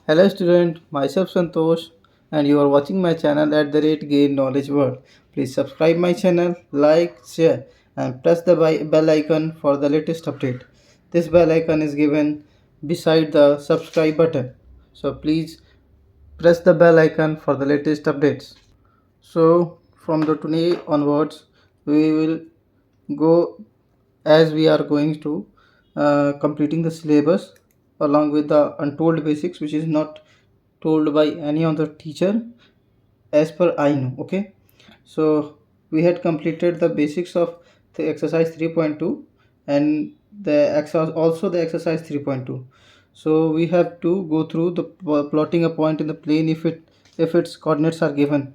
Hello student, myself Santosh and you are watching my channel at the rate Gain Knowledge World. Please subscribe my channel, like, share and press the bell icon for the latest update. This bell icon is given beside the subscribe button. So please press the bell icon for the latest updates. So from the today onwards we will go as we are going to completing the syllabus along with the untold basics which is not told by any other teacher as per I know. Okay, so we had completed the basics of the exercise 3.2 and also the exercise 3.2. So we have to go through the plotting a point in the plane if its coordinates are given.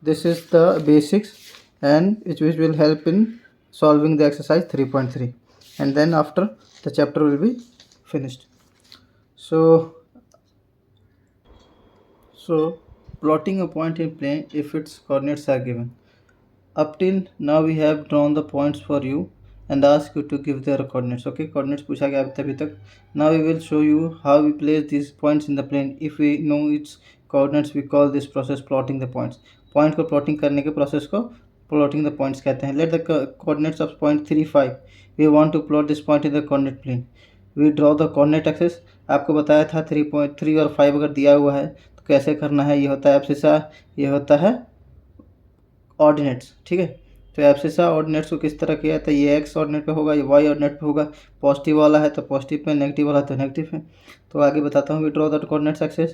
This is the basics and which will help in solving the exercise 3.3, and then after the chapter will be finished. So plotting a point in plane if its coordinates are given. Up till now we have drawn the points for you and asked you to give their coordinates. Okay, coordinates पूछा गया अभी तक. Now we will show you how we place these points in the plane. If we know its coordinates, we call this process plotting the points. Point को plotting करने के process को plotting the points कहते हैं. Let the coordinates of point 3, 5. We want to plot this point in the coordinate plane. We draw the coordinate axis. आपको बताया था 3.3 और 5 अगर दिया हुआ है तो कैसे करना है. ये होता है एब्सिसा, ये होता है ऑर्डिनेट्स. ठीक है, तो एब्सिसा ऑर्डिनेट्स को किस तरह किया था. ये एक्स ऑर्डिनेट पे होगा, ये वाई ऑर्डिनेट पे होगा. पॉजिटिव वाला है तो पॉजिटिव पे, नेगेटिव वाला है तो नेगेटिव है. तो आगे बताता हूँ. We draw the coordinates axis.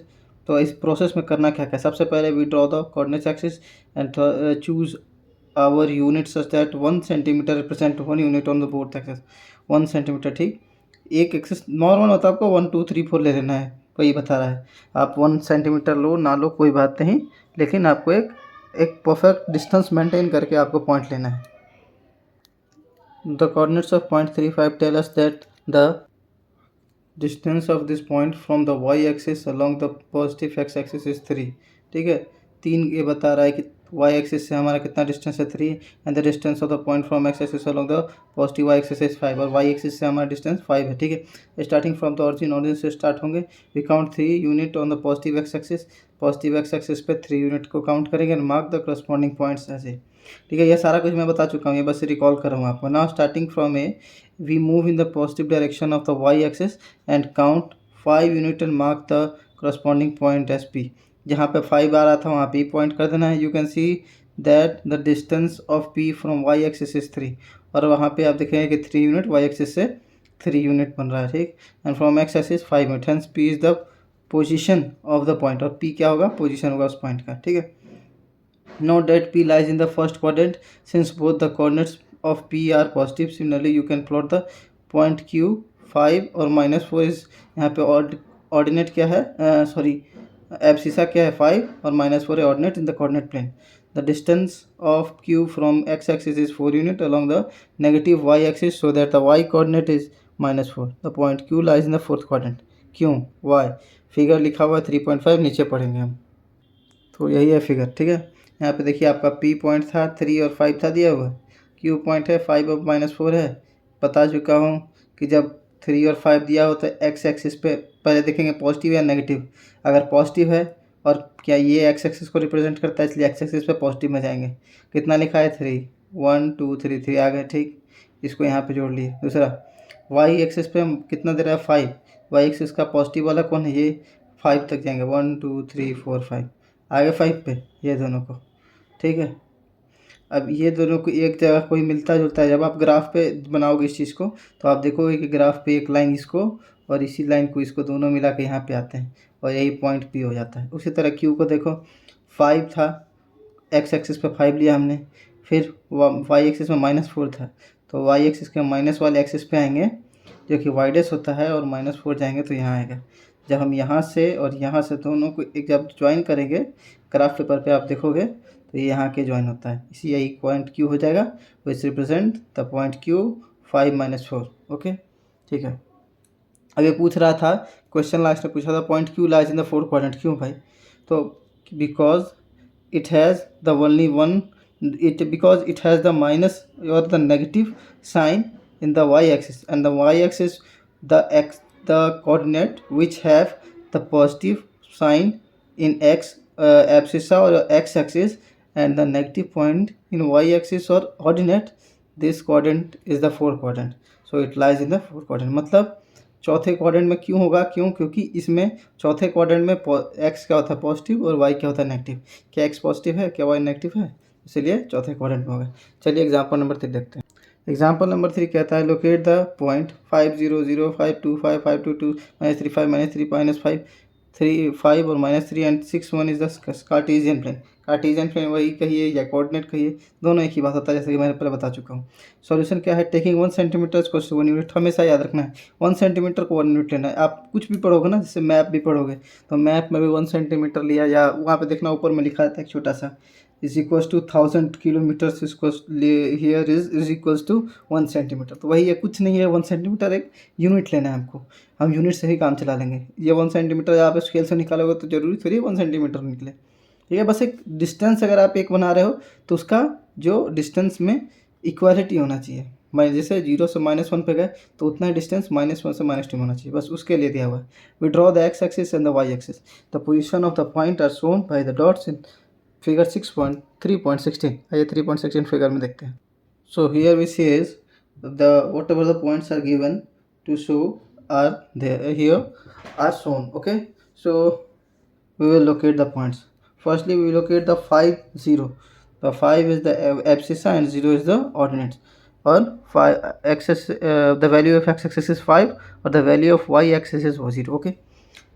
तो इस प्रोसेस में करना क्या क्या. सबसे पहले we draw the coordinates axis and choose our unit such that 1 centimetre represent 1 unit on the both axis. 1 centimetre. ठीक, एक एक्सिस नॉर्मल होता है आपको 1 2 3 4 ले लेना है. वही बता रहा है. आप 1 सेंटीमीटर लो ना लो कोई बात नहीं, लेकिन आपको एक परफेक्ट डिस्टेंस मेंटेन करके आपको पॉइंट लेना है. The coordinates of point 3, 5 tell us that the distance of this point from the Y axis along the positive X axis is 3. ठीक है, 3 ये बता रहा है कि वाई एक्सिस से हमारा कितना डिस्टेंस है 3 and the distance of the point from X axis along the positive Y axis is 5 और वाई एक्सिस से हमारा डिस्टेंस 5 है. ठीक है, स्टार्टिंग फ्रॉम द ऑरिजिन से स्टार्ट होंगे. We count 3 unit on the positive X axis. Positive X axis पे 3 unit को काउंट करेंगे and mark the corresponding points ऐसे. ठीक है, ये सारा कुछ मैं बता चुका हूँ, ये बस रिकॉल कर रहा हूँ आपको. Now starting from A we move in the positive direction of the Y axis and count 5 unit and mark the corresponding point as P. जहाँ पे 5 आ रहा था वहाँ पे पॉइंट कर देना है. You can see that the distance of P from Y axis is 3 और वहाँ पे आप देखेंगे कि 3 यूनिट वाई एक्सिस से 3 यूनिट बन रहा है. ठीक, and from X axis 5 unit. Hence P is the position of the point और पी क्या होगा, पोजीशन होगा उस पॉइंट का. ठीक है, note that p lies in the first quadrant since both the coordinates of p are positive. Similarly you can plot the point q. 5 और -4 is यहाँ पे ऑर्डिनेट क्या है, सॉरी एब्सिसा क्या है 5 और -4 है ordinate in the coordinate plane. The distance of q from x axis is 4 unit along the negative y axis so that the y coordinate is -4. the point q lies in the fourth quadrant. क्यों, y figure लिखा हुआ है 3.5, नीचे पढ़ेंगे हम. तो यही है फिगर. ठीक है, यहाँ पे देखिए आपका P पॉइंट था 3 और 5 था दिया हुआ. Q पॉइंट है 5 और -4 है. बता चुका हूँ कि जब 3 और 5 दिया हो तो एक्स एक्सिस पे पहले देखेंगे पॉजिटिव या नेगेटिव. अगर पॉजिटिव है और क्या ये एक्स एक्सिस को रिप्रेजेंट करता है इसलिए एक्स एक्सिस पे पॉजिटिव में जाएंगे. कितना लिखा है 3, 1 2 3 3 आ गए. ठीक, इसको यहाँ पे जोड़ लिए. दूसरा वाई एक्सिस पे कितना दे रहा है 5. वाई एक्सिस का पॉजिटिव वाला कौन है, ये 5 तक जाएंगे. 1 2 3 4 5 आगे 5 पे ये दोनों को. ठीक है, अब ये दोनों को एक जगह कोई मिलता जुलता है. जब आप ग्राफ पे बनाओगे इस चीज़ को तो आप देखोगे कि ग्राफ पे एक लाइन इसको और इसी लाइन को इसको दोनों मिला के यहाँ पे आते हैं और यही पॉइंट पी हो जाता है. उसी तरह क्यू को देखो 5 था, एक्स एक्सिस पे 5 लिया हमने, फिर वाई एक्सिस में -4 था तो वाई एक्सिस के माइनस वाले एक्सिस पे आएंगे जो कि वाई डेस होता है और -4 जाएंगे तो यहाँ आएगा. जब हम यहाँ से और यहाँ से दोनों को एक जब ज्वाइन करेंगे ग्राफ पेपर पे आप देखोगे तो ये यहाँ के ज्वाइन होता है. इसी यही पॉइंट क्यू हो जाएगा, which represent the point Q 5 -4. Okay, ठीक है. अब ये पूछ रहा था, क्वेश्चन लास्ट में पूछा था point Q lies in the fourth quadrant. क्यों भाई, तो because it has the only one because it has the minus or the negative sign in the y axis and the y axis the coordinate which have the positive sign in x abscissa or x axis and the negative point in y axis or ordinate, this quadrant is the fourth quadrant, so it lies in the fourth quadrant. मतलब चौथे quadrant में क्यों होगा, क्योंकि इसमें चौथे quadrant में x क्या होता है पॉजिटिव और वाई क्या होता है नेगेटिव। क्या एक्स पॉजिटिव है, क्या वाई नेगेटिव है, इसलिए चौथे क्वाड्रेंट में होगा। चलिए एग्जांपल नंबर 3 देखते हैं। एग्जाम्पल नंबर 3 कहता है लोकेट द पॉइंट 5 0 0 5 2 5 5 2 2 -3 5 -3 -5 3 5 और -3 and 6 1 is the Cartesian plane. Cartesian plane वही कहिए या कोऑर्डिनेट कहिए, दोनों एक ही बात होता है, जैसे कि मैंने पहले बता चुका हूँ। सॉल्यूशन क्या है, taking 1 centimetre equal to 1 unit, हमेशा याद रखना है 1 सेंटीमीटर को 1 यूनिट लेना है। आप कुछ भी पढ़ोगे ना, जैसे मैप भी पढ़ोगे तो मैप में भी 1 सेंटीमीटर लिया, या वहाँ पे देखना ऊपर में लिखा रहता है एक छोटा सा is equals to 1000 kilometres here is equals to 1 centimetre. तो वही है, कुछ नहीं है 1 सेंटीमीटर, एक यूनिट लेना है हमको, हम यूनिट से ही काम चला लेंगे। ये 1 सेंटीमीटर आप स्केल से निकालोगे तो जरूरी थोड़ी 1 सेंटीमीटर निकले, ठीक है। बस एक डिस्टेंस अगर आप एक बना रहे हो तो उसका जो डिस्टेंस में इक्वालिटी होना चाहिए। मैं जैसे 0 से -1 पे गए तो उतना ही डिस्टेंस -1 से -2 होना चाहिए, बस उसके लिए दिया हुआ है। We draw the X axis and the Y axis, the position of the point are shown by the dots in figure 6.3.16। आइए 3.16 फिगर में देखते हैं। So here we says the whatever the points are given to show are there here are shown, okay. So we will locate the points. Firstly, we will locate the 5 0. The 5 is the abscissa and 0 is the ordinates. Or 5 axis, the value of x axis is 5 or the value of y axis is 0. Okay.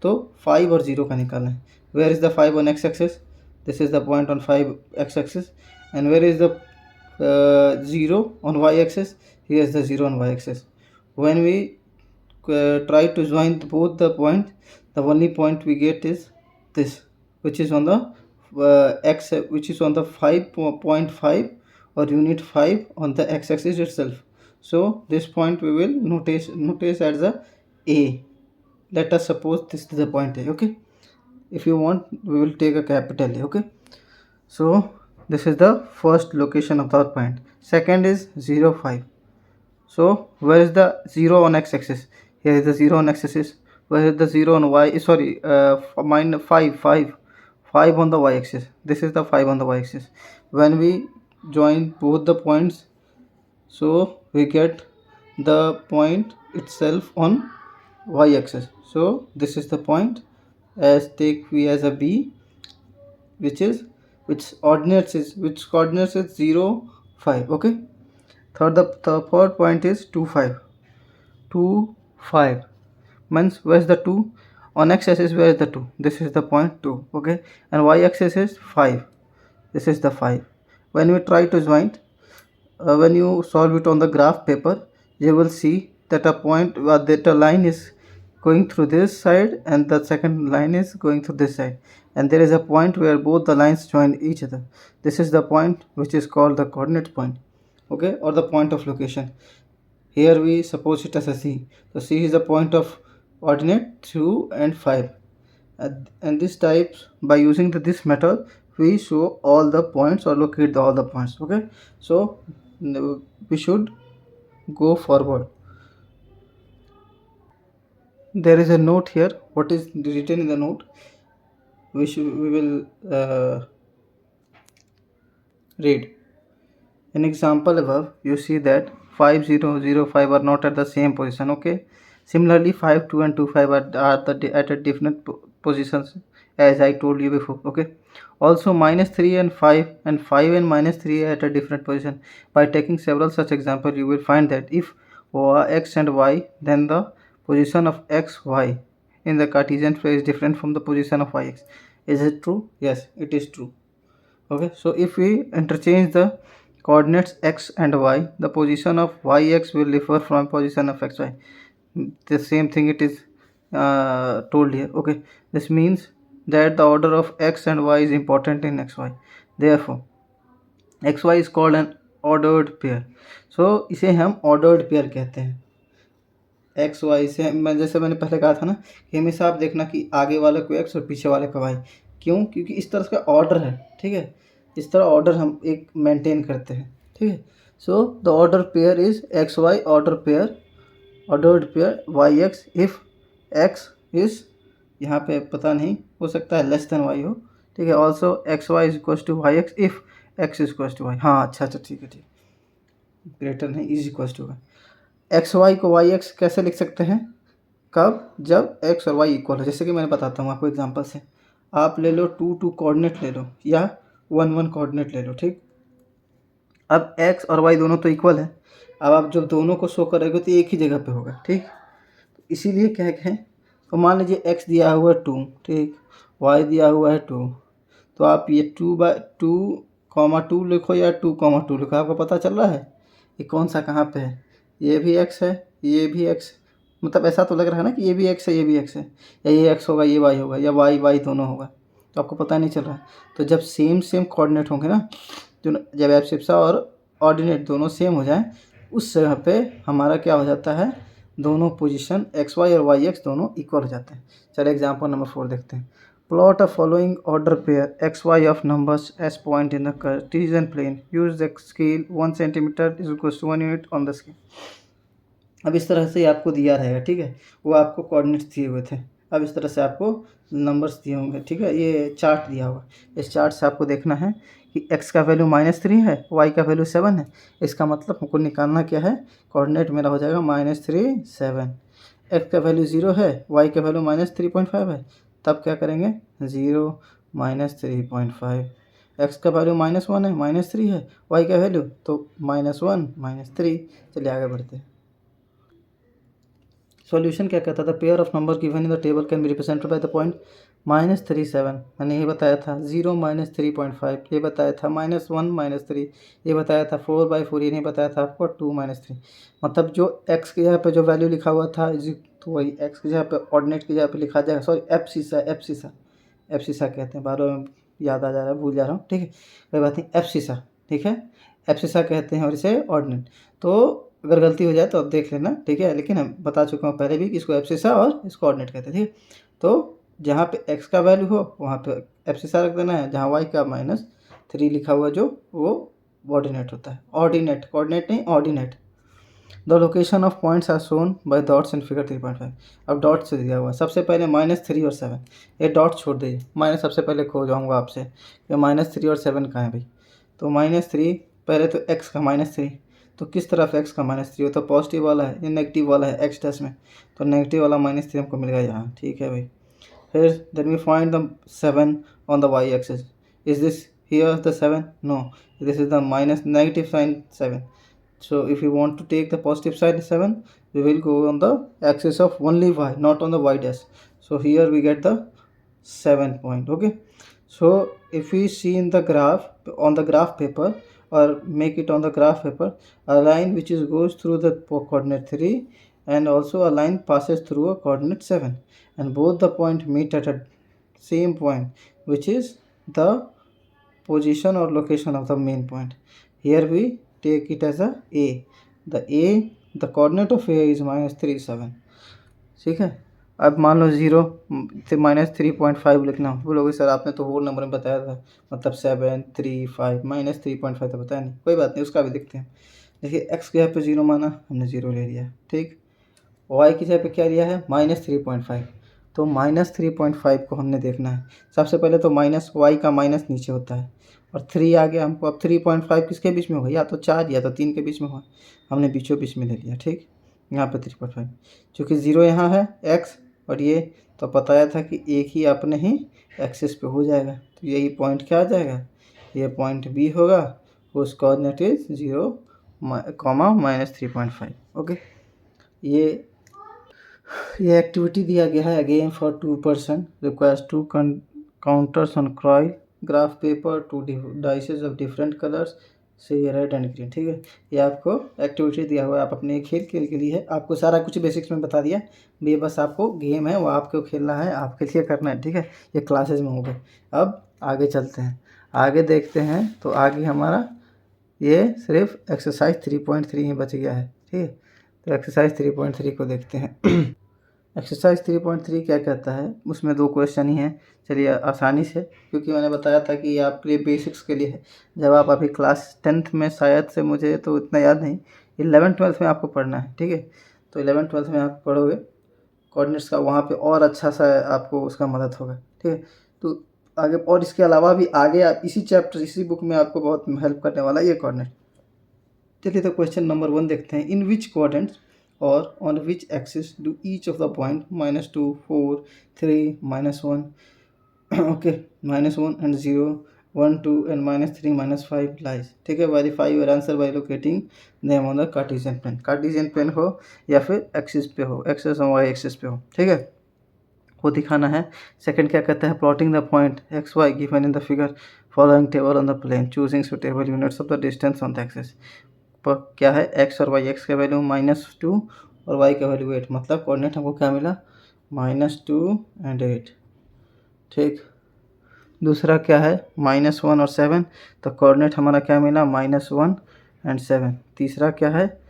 तो 5 और 0 का निकालना है। Where is the 5 on x axis? This is the point on 5 x axis. And where is the 0 on y axis? Here is the 0 on y axis. When we try to join both the point, the only point we get is this, which is on the x, which is on the 5.5 or unit 5 on the x axis itself. So this point we will notice as the A. Let us suppose this is the point A, okay. If you want, we will take a capital A, okay. So this is the first location of the point. Second is 0 5. So where is the 0 on x axis? Here is the 0 on x axis. Where is the 0 on y, sorry, minus 5 on the y axis. This is the 5 on the y axis. When we join both the points, so we get the point itself on y axis. So this is the point, as take we as a B, which coordinates is 0 5, okay. The third point is 2 5. 2 5 means where is the 2 on x axis? Where is the 2? This is the point 2, okay. And y axis is 5. This is the 5. When we try to join, when you solve it on the graph paper, you will see that a point, that a line is going through this side and the second line is going through this side, and there is a point where both the lines join each other. This is the point which is called the coordinate point, okay, or the point of location. Here we suppose it as a C. So C is the point of ordinate 2 and 5. And this type, by using this method, we show all the points or locate all the points, okay. So we should go forward. There is a note here. What is written in the note? We will read. In example above, you see that 5 0 0 5 are not at the same position, okay. Similarly 5 2 and 2 5 are at a different positions, as I told you before, okay. Also -3 and 5 and 5 and -3 are at a different position. By taking several such examples, you will find that if x and y, then the position of x y in the Cartesian space is different from the position of yx. Is it true? Yes, it is true, okay. So if we interchange the coordinates x and y, the position of yx will differ from position of xy. The same thing it is told here, okay. This means that the order of x and y is important in xy. Therefore xy is called an ordered pair. So इसे हम ordered pair कहते हैं। X Y से जैसे मैंने पहले कहा था ना कि हमेशा आप देखना कि आगे वाले को एक्स और पीछे वाले को वाई। क्यों? क्योंकि इस तरह का ऑर्डर है, ठीक है। इस तरह ऑर्डर हम एक मेंटेन करते हैं, ठीक है। So the order pair is X Y ordered pair Y X if X is यहाँ पे पता नहीं, हो सकता है लेस देन वाई हो, ठीक है। Also X Y is equal to Y X if X is equal to Y. हाँ अच्छा अच्छा ठीक है ठीक, ग्रेटर नहीं is equal to Y. X Y को वाई एक्स कैसे लिख सकते हैं, कब, जब एक्स और वाई इक्वल हो। जैसे कि मैंने बताता हूँ आपको एग्जांपल से, आप ले लो 2 कोऑर्डिनेट ले लो या 1 कोऑर्डिनेट ले लो, ठीक। अब एक्स और वाई दोनों तो इक्वल है, अब आप जब दोनों को शो करोगे तो एक ही जगह पे होगा, ठीक। इसीलिए क्या कहें, तो मान लीजिए एक्स दिया हुआ है 2, ठीक, वाई दिया हुआ है 2, तो आप ये 2/2 लिखो या 2,2 लिखो, आपको पता चल रहा है ये कौन सा कहाँ पे है। ये भी एक्स है, ये भी एक्स, मतलब ऐसा तो लग रहा है ना कि ये भी एक्स है, ये भी एक्स है, या ये एक्स होगा ये वाई होगा, या वाई वाई दोनों होगा, तो आपको पता नहीं चल रहा है। तो जब सेम सेम कोऑर्डिनेट होंगे ना, जो जब एब्सिस्सा और ऑर्डिनेट दोनों सेम हो जाएं, उस जगह पे हमारा क्या हो जाता है, दोनों पोजीशन एक्स वाई और वाई एक्स दोनों इक्वल हो जाते हैं। चलिए एग्जांपल नंबर 4 देखते हैं। Plot a following order pair X Y of numbers as point in the Cartesian plane, use the scale 1 centimetre is equal to 1 unit on the scale. अब इस तरह से आपको दिया रहेगा, ठीक है, वो आपको कोऑर्डिनेट्स दिए हुए थे, अब इस तरह से आपको नंबर्स दिए होंगे, ठीक है, ये चार्ट दिया हुआ, इस चार्ट से आपको देखना है कि x का वैल्यू -3 है, y का वैल्यू 7 है, इसका मतलब हमको निकालना क्या है, कोऑर्डिनेट मेरा हो जाएगा -3 7, x का वैल्यू 0 है, y का वैल्यू -3.5 है, तब क्या करेंगे 0 -3.5, x का वैल्यू -1 है, -3 है, y का वैल्यू तो -1 -3। चलिए आगे बढ़ते हैं। सॉल्यूशन क्या कहता था, pair of number given in the table can be represented by the point -37, मैंने ये बताया था, 0 -3.5 ये बताया था, -1 -3 ये बताया था, 4/4 ये नहीं बताया था आपको, 2 -3। मतलब जो x की जगह पे जो वैल्यू लिखा हुआ था तो वही x की जगह पे ऑर्डिनेट की जगह पे लिखा जाएगा, सॉरी एब्सिसा कहते हैं, बार बार याद आ जा रहा है, भूल जा रहा हूँ, ठीक है, कोई बात नहीं, एब्सिसा, ठीक है, एब्सिसा कहते हैं और इसे ऑर्डिनेट। तो अगर गलती हो जाए तो आप देख लेना, ठीक है, लेकिन हम बता चुका हूँ पहले भी कि इसको एब्सिसा और इसको ऑर्डिनेट कहते हैं, ठीक है। तो जहाँ पे x का वैल्यू हो वहाँ पे एब्सिसा रख देना है, जहाँ y का -3 लिखा हुआ जो वो ऑर्डिनेट होता है, ऑर्डिनेट, कोऑर्डिनेट नहीं ordinate. The location of points are shown by dots in figure 3.5। अब डॉट से दिया हुआ है, सबसे पहले -3 और 7, ये डॉट छोड़ दीजिए, मैं सबसे पहले खो जाऊँगा आपसे कि -3 और 7 कहाँ है भाई। तो -3 पहले तो x का -3, तो किस तरफ x का -3 हो, तो पॉजिटिव वाला है, ये नेगेटिव वाला है x डैश में, तो नेगेटिव वाला -3 हमको मिल गया यहाँ, ठीक है भाई। फिर then we find the 7 on the Y axis, is this here the 7, no, this is the negative sign 7। So if you want to take the positive side 7, we will go on the axis of only y, not on the y dash. So here we get the 7 point, okay. So if we see in the graph, on the graph paper, or make it on the graph paper, a line which is goes through the coordinate 3 and also a line passes through a coordinate 7, and both the point meet at a same point, which is the position or location of the main point. Here we take it as the coordinate of A is -3 7, ठीक है। अब मान लो 0 से -3.5 लिखना, बोलोगे sir आपने तो whole number में बताया था, मतलब 7 3 5 -3.5 तो बताया नहीं, कोई बात नहीं, उसका भी देखते हैं। देखिए x की जगह पे 0 माना, हमने 0 ले लिया, ठीक, y की जगह पे क्या लिया है -3.5, तो -3.5 को हमने देखना है। सबसे पहले तो y का माइनस नीचे होता है, और 3 आ गया हमको, अब 3.5 किसके बीच में होगा, या तो 4 या तो 3 के बीच में हो, हमने बीचों बीच में ले लिया, ठीक, यहाँ पे 3.5, चूँकि 0 यहाँ है x और ये, तो बताया था कि एक ही अपने ही एक्सिस पे हो जाएगा, तो यही पॉइंट क्या आ जाएगा, ये पॉइंट बी होगा, उस कोऑर्डिनेट इज 0, -3.5, ओके। ये एक्टिविटी दिया गया है, again for 2 person requires 2 counters on क्रॉय graph paper, 2 dices of different colours, say red and green, ठीक है। ये आपको एक्टिविटी दिया हुआ है, आप अपने खेल के लिए है, आपको सारा कुछ बेसिक्स में बता दिया, ये बस आपको गेम है वो आपको खेलना है, आपके लिए करना है, ठीक है, ये क्लासेज में हो गए। अब आगे चलते हैं, आगे देखते हैं, तो आगे हमारा ये सिर्फ एक्सरसाइज 3.3 ही बच गया है, ठीक है। तो एक्सरसाइज 3.3 को देखते हैं। एक्सरसाइज 3.3 क्या कहता है, उसमें 2 क्वेश्चन ही हैं, चलिए आसानी से, क्योंकि मैंने बताया था कि ये आपके लिए बेसिक्स के लिए है, जब आप अभी क्लास 10th में, शायद से मुझे तो इतना याद नहीं, 11th 12th में आपको पढ़ना है, ठीक है। तो 11th 12th में आप पढ़ोगे, कोऑर्डिनेट्स का, वहाँ पे और अच्छा सा आपको उसका मदद होगा। ठीक है, तो आगे और इसके अलावा भी आगे आप इसी चैप्टर इसी बुक में आपको बहुत हेल्प करने वाला है ये कोऑर्डिनेट। चलिए तो क्वेश्चन नंबर 1 देखते हैं। इन विच कोऑर्डिनेट्स और on which axis do each of the point -2, 4, 3, -1 okay -1 and 0, 1, 2 and -3, -5 lies. ठीक है, verify your answer by locating them on the Cartesian plane. Cartesian plane हो या फिर एक्सिस पे हो, एक्सिस और वाई एक्सिस पे हो। ठीक है, वो दिखाना है। सेकंड क्या कहता है, plotting the point X Y given in the figure following table on the plane, choosing suitable units of the distance on the axis. पर क्या है, एक्स और वाई, एक्स का वैल्यू -2 और वाई का वैल्यू 8, मतलब कोऑर्डिनेट हमको क्या मिला, -2 and 8। ठीक, दूसरा क्या है, -1 और 7, तो कोऑर्डिनेट हमारा क्या मिला, -1 and 7। तीसरा क्या है,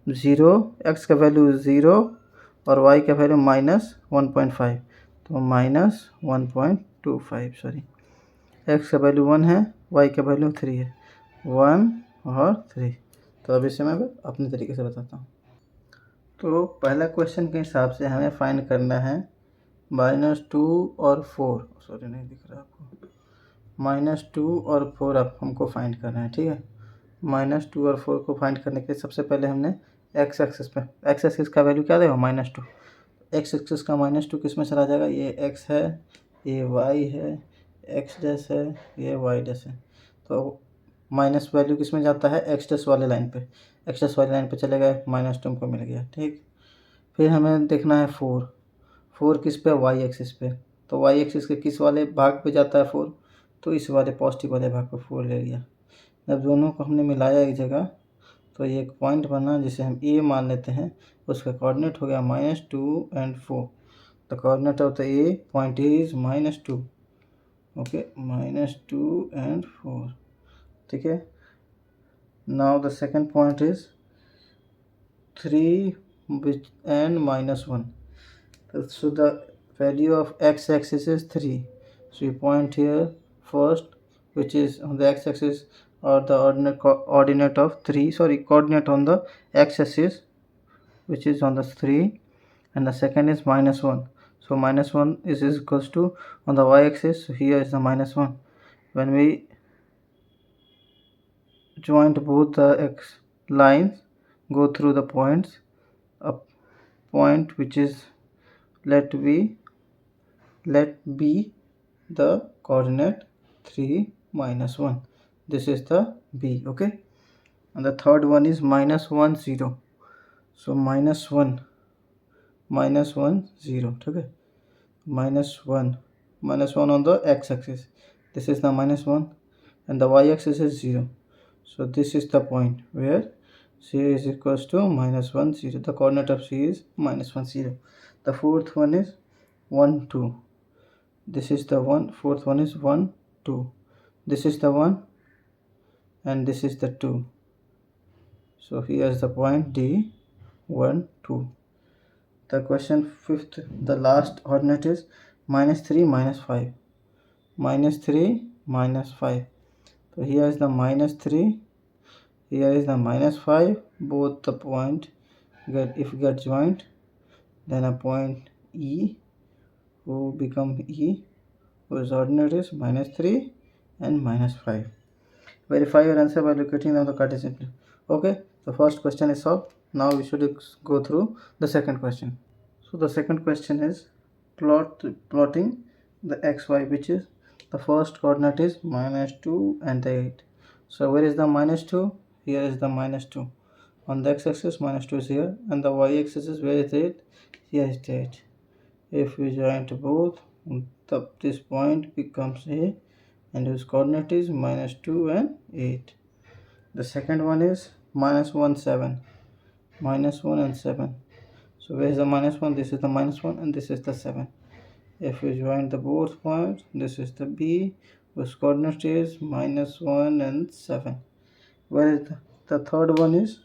0, एक्स का वैल्यू 0 और वाई का वैल्यू -1.5, तो -1.25, सॉरी, एक्स का वैल्यू 1 है, वाई का वैल्यू 3 है, 1 और 3। तो अब इसे मैं अपने तरीके से बताता हूँ। तो पहला क्वेश्चन के हिसाब से हमें फाइंड करना है -2 और 4, सॉरी नहीं दिख रहा आपको, -2 और 4 अब हमको फाइंड करना है। ठीक है, -2 और 4 को फाइंड करने के लिए सबसे पहले हमने एक्स एक्सिस का वैल्यू क्या देगा, -2। एक्स एक्सिस का -2 किस में चला जाएगा, ये एक्स है, ये वाई है, एक्स डैश है, ये वाई डैश है। तो माइनस वैल्यू किस में जाता है, एक्स डैश वाले लाइन पे, एक्स डैश वाले लाइन पे चले गए, -2 हमको मिल गया। ठीक, फिर हमें देखना है 4 किस पे, वाई एक्सिस पे। तो वाई एक्सिस के किस वाले भाग पे जाता है 4, तो इस वाले पॉजिटिव वाले भाग पे 4 ले लिया। जब दोनों को हमने मिलाया एक जगह, तो ये एक पॉइंट बना जिसे हम ए मान लेते हैं, उसका कोऑर्डिनेट हो गया -2 and 4। The coordinate of the A point is -2, okay, -2 and 4। ठीक है, now the second point is 3 and -1। So the value of x-axis is 3. So you point here first, which is on the x-axis, or the ordinate of 3, sorry, coordinate on the x-axis, which is on the 3, and the second is -1. So -1 is equals to on the y-axis. So here is the -1. When we joint both the x lines, go through the points, a point which is let be the coordinate 3 -1. This is the B, okay, and the third one is -1 0. So -1 0, okay, -1 on the x-axis, this is the -1, and the y-axis is 0. So this is the point where C is equals to -1 0. The coordinate of C is -1 0. The fourth one is 1 2. This is the one, fourth one is 1 2. This is the 1 and this is the 2. So here is the point D 1 2. The question fifth, the last coordinate is -3 -5, -3 -5. So here is the -3, here is the -5, both the point get joined, then a point E who become E, whose ordinate is -3 and -5. Verify your answer by locating on the Cartesian plane. Okay, the first question is solved. Now we should go through the second question. So the second question is plotting the xy, which is the first coordinate is -2 and the 8. So where is the -2? Here is the -2. On the x-axis -2 is here, and the y-axis is where is the 8? Here is the 8. If we join both, this point becomes A, and whose coordinate is -2 and 8. The second one is -1 7, -1 and 7. So where is the -1? This is the -1 and this is the 7. If we join the both points, this is the B, whose coordinate is -1 and 7. Where is the third one is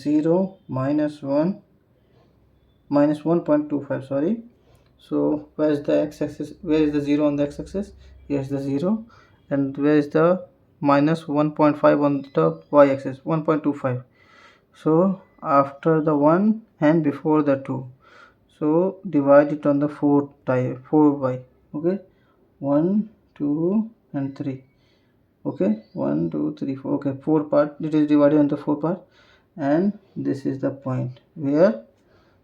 0 -1 -1.25, sorry. So where is the x-axis, where is the 0 on the x-axis? Here is the 0, and where is the -1.5 on the y-axis? 1.25. So after the 1 and before the 2, So divide it on the 4 by, okay, 1, 2 and 3, okay, 1, 2, 3, 4, okay, 4 part, it is divided into 4 part, and this is the point where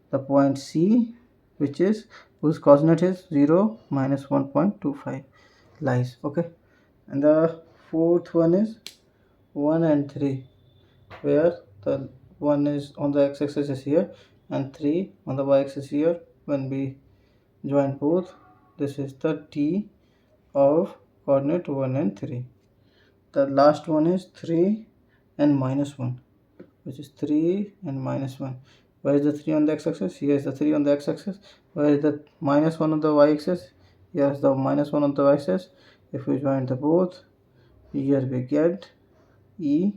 the point C, which is whose coordinate is 0 minus 1.25 lies, okay. And the fourth one is 1 and 3, where the 1 is on the x-axis is here and 3 on the y-axis here. When we join both, this is the T of coordinate 1 and 3. The last one is 3 and minus 1, which is 3 and minus 1. Where is the 3 on the x-axis? Here is the 3 on the x-axis. Where is the minus 1 on the y-axis? Here is the minus 1 on the y-axis. If we join the both, here we get E,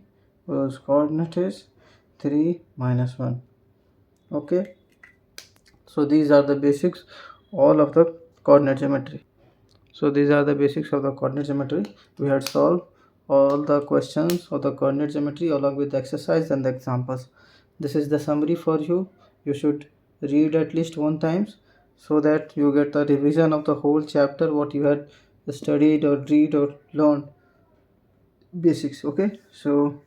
whose coordinate is 3 minus 1. Okay, so these are the basics all of the coordinate geometry. So these are the basics of the coordinate geometry. We had solved all the questions of the coordinate geometry along with the exercise and the examples. This is the summary for you. You should read at least one times so that you get the revision of the whole chapter what you had studied or read or learned basics. Okay, so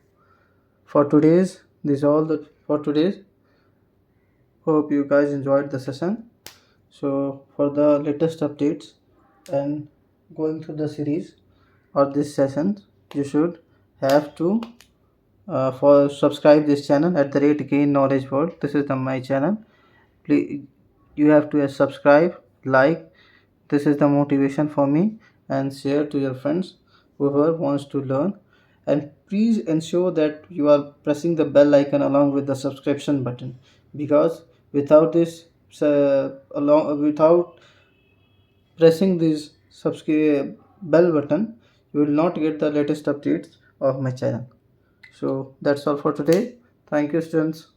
for today's, this is all that for today's. Hope you guys enjoyed the session. So for the latest updates and going through the series or this session, you should have to for subscribe this channel at the rate Gain Knowledge World. This is my channel. Please, you have to subscribe, like. This is the motivation for me, and share to your friends whoever wants to learn. And please ensure that you are pressing the bell icon along with the subscription button, because without this without pressing this subscribe bell button, you will not get the latest updates of my channel. So that's all for today. Thank you, students.